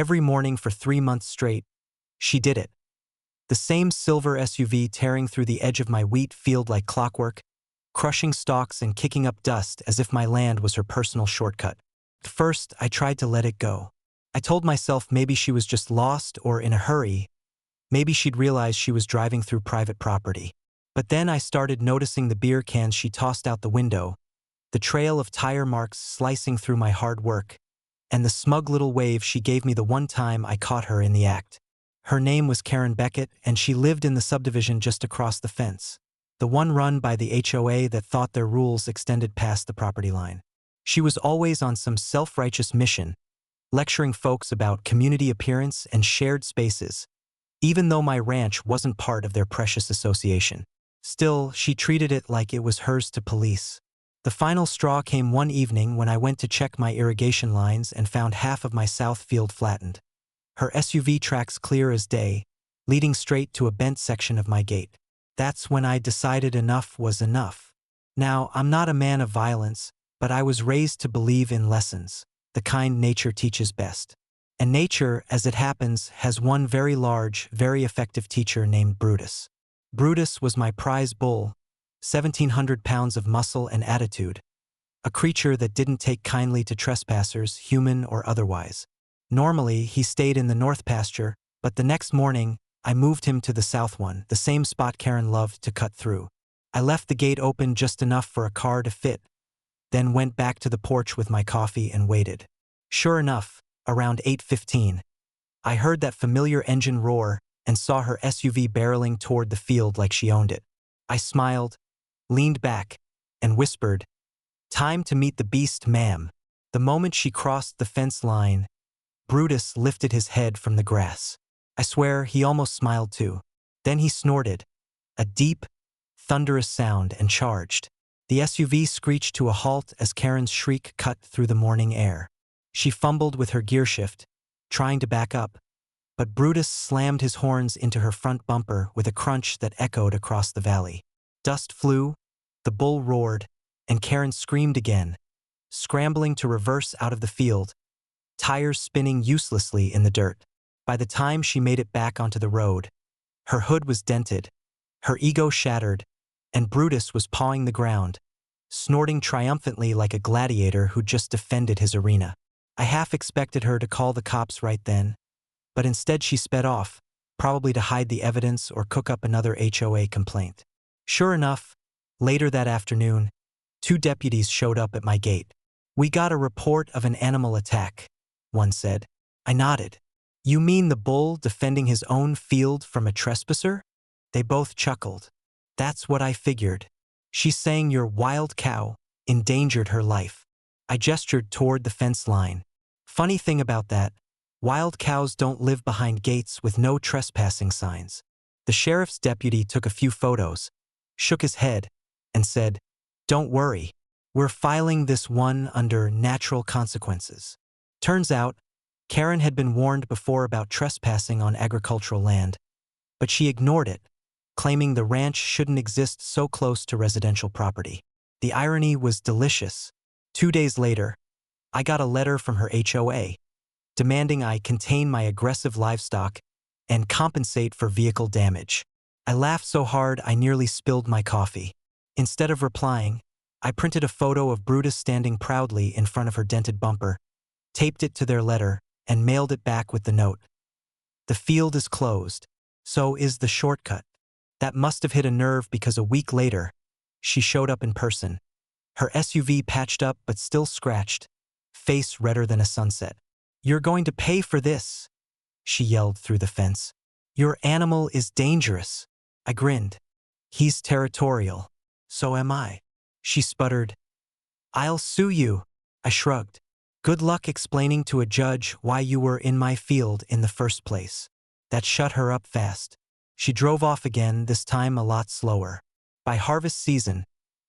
Every morning for 3 months straight, she did it. The same silver SUV tearing through the edge of my wheat field like clockwork, crushing stalks and kicking up dust as if my land was her personal shortcut. At first, I tried to let it go. I told myself maybe she was just lost or in a hurry. Maybe she'd realized she was driving through private property. But then I started noticing the beer cans she tossed out the window, the trail of tire marks slicing through my hard work, and the smug little wave she gave me the one time I caught her in the act. Her name was Karen Beckett, and she lived in the subdivision just across the fence, the one run by the HOA that thought their rules extended past the property line. She was always on some self-righteous mission, lecturing folks about community appearance and shared spaces, even though my ranch wasn't part of their precious association. Still, she treated it like it was hers to police. The final straw came one evening when I went to check my irrigation lines and found half of my south field flattened. Her SUV tracks clear as day, leading straight to a bent section of my gate. That's when I decided enough was enough. Now, I'm not a man of violence, but I was raised to believe in lessons, the kind nature teaches best. And nature, as it happens, has one very large, very effective teacher named Brutus. Brutus was my prize bull, 1,700 pounds of muscle and attitude, a creature that didn't take kindly to trespassers, human or otherwise. Normally, he stayed in the north pasture, but the next morning, I moved him to the south one, the same spot Karen loved to cut through. I left the gate open just enough for a car to fit, then went back to the porch with my coffee and waited. Sure enough, around 8:15, I heard that familiar engine roar and saw her SUV barreling toward the field like she owned it. I smiled, leaned back, and whispered, "Time to meet the beast, ma'am." The moment she crossed the fence line, Brutus lifted his head from the grass. I swear he almost smiled too. Then he snorted, a deep, thunderous sound, and charged. The SUV screeched to a halt as Karen's shriek cut through the morning air. She fumbled with her gear shift, trying to back up, but Brutus slammed his horns into her front bumper with a crunch that echoed across the valley. Dust flew, the bull roared, and Karen screamed again, scrambling to reverse out of the field, tires spinning uselessly in the dirt. By the time she made it back onto the road, her hood was dented, her ego shattered, and Brutus was pawing the ground, snorting triumphantly like a gladiator who'd just defended his arena. I half expected her to call the cops right then, but instead she sped off, probably to hide the evidence or cook up another HOA complaint. Sure enough, later that afternoon, 2 deputies showed up at my gate. "We got a report of an animal attack," one said. I nodded. "You mean the bull defending his own field from a trespasser?" They both chuckled. "That's what I figured. She's saying your wild cow endangered her life." I gestured toward the fence line. "Funny thing about that, wild cows don't live behind gates with no trespassing signs." The sheriff's deputy took a few photos, shook his head, and said, "Don't worry, we're filing this one under natural consequences." Turns out, Karen had been warned before about trespassing on agricultural land, but she ignored it, claiming the ranch shouldn't exist so close to residential property. The irony was delicious. 2 days later, I got a letter from her HOA, demanding I contain my aggressive livestock and compensate for vehicle damage. I laughed so hard I nearly spilled my coffee. Instead of replying, I printed a photo of Brutus standing proudly in front of her dented bumper, taped it to their letter, and mailed it back with the note, "The field is closed, so is the shortcut." That must have hit a nerve because a week later, she showed up in person, her SUV patched up but still scratched, face redder than a sunset. "You're going to pay for this," she yelled through the fence. "Your animal is dangerous." I grinned. "He's territorial. So am I." She sputtered, "I'll sue you." I shrugged. "Good luck explaining to a judge why you were in my field in the first place." That shut her up fast. She drove off again, this time a lot slower. By harvest season,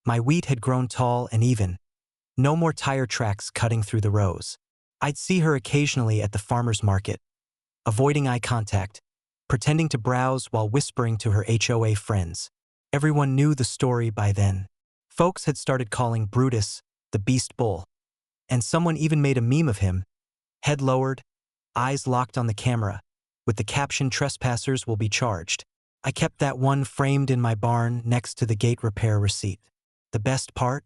my wheat had grown tall and even. No more tire tracks cutting through the rows. I'd see her occasionally at the farmer's market, avoiding eye contact, pretending to browse while whispering to her HOA friends. Everyone knew the story by then. Folks had started calling Brutus the Beast Bull, and someone even made a meme of him, head lowered, eyes locked on the camera, with the caption "Trespassers will be charged." I kept that one framed in my barn next to the gate repair receipt. The best part?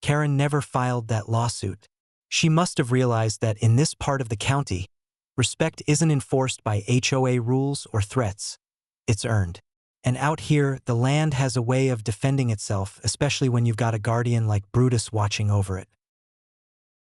Karen never filed that lawsuit. She must have realized that in this part of the county, respect isn't enforced by HOA rules or threats. It's earned. And out here, the land has a way of defending itself, especially when you've got a guardian like Brutus watching over it.